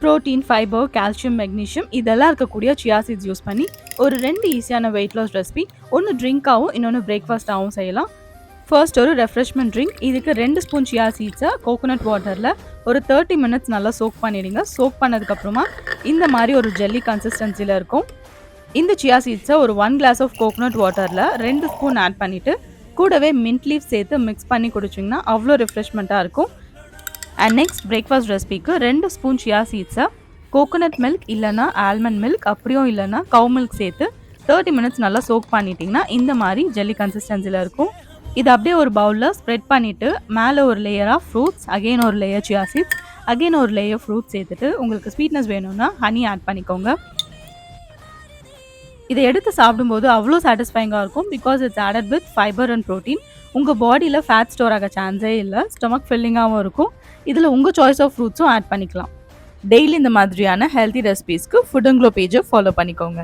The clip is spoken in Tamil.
புரோட்டீன், ஃபைபர், கால்சியம், மெக்னீசியம் இதெல்லாம் இருக்கக்கூடிய சியா சீட்ஸ் யூஸ் பண்ணி ஒரு 2 ஈஸியான வெயிட் லாஸ் ரெசிபி. ஒன்று ட்ரிங்காகவும் இன்னொன்று பிரேக்ஃபாஸ்ட்டாகவும் செய்யலாம். ஃபர்ஸ்ட் ஒரு ரெஃப்ரெஷ்மெண்ட் ட்ரிங்க். இதுக்கு 2 ஸ்பூன் சியா சீட்ஸை கோகோனட் வாட்டரில் ஒரு 30 மினிட்ஸ் நல்லா சோக் பண்ணிடுங்க. சோக் பண்ணதுக்கப்புறமா இந்த மாதிரி ஒரு ஜெல்லி கன்சிஸ்டன்சியில் இருக்கும். இந்த சியா சீட்ஸை ஒரு 1 கிளாஸ் ஆஃப் கோகோனட் வாட்டரில் 2 ஸ்பூன் ஆட் பண்ணிவிட்டு கூடவே மின்ட் லீஃப் சேர்த்து மிக்ஸ் பண்ணி குடிச்சிங்கன்னா அவ்வளோ ரெஃப்ரெஷ்மெண்ட்டாக இருக்கும். அண்ட் நெக்ஸ்ட் பிரேக்ஃபாஸ்ட் ரெசிபிக்கு 2 ஸ்பூன் சியா சீட்ஸை கோகோனட் மில்க் இல்லைனா ஆல்மண்ட் மில்க் அப்படியும் இல்லைனா கவு மில்க் சேர்த்து 30 மினிட்ஸ் நல்லா சோக் பண்ணிட்டீங்கன்னா இந்த மாதிரி ஜெல்லி கன்சிஸ்டன்சியில் இருக்கும். இது அப்படியே ஒரு பவுலில் ஸ்ப்ரெட் பண்ணிவிட்டு மேலே ஒரு லேயர் ஆஃப் ஃப்ரூட்ஸ், அகெயின் ஒரு லேயர் சியா சீட்ஸ், அகெயின் ஒரு லேயர் ஃப்ரூட்ஸ் சேர்த்துட்டு உங்களுக்கு ஸ்வீட்னஸ் வேணும்னா ஹனி ஆட் பண்ணிக்கோங்க. இதை எடுத்து சாப்பிடும்போது அவ்வளோ சாட்டிஸ்ஃபைங்காக இருக்கும். Because it's added with fibre and protein. உங்கள் பாடியில் ஃபேட் ஸ்டோர் ஆக சான்ஸே இல்லை. ஸ்டொமக் ஃபில்லிங்காகவும் இருக்கும். இதில் உங்கள் சாய்ஸ் ஆஃப் ஃப்ரூட்ஸும் ஆட் பண்ணிக்கலாம். டெய்லி இந்த மாதிரியான ஹெல்த்தி ரெசிபீஸ்க்கு ஃபுட் அண்ட் க்ளோ பேஜை ஃபாலோ பண்ணிக்கோங்க.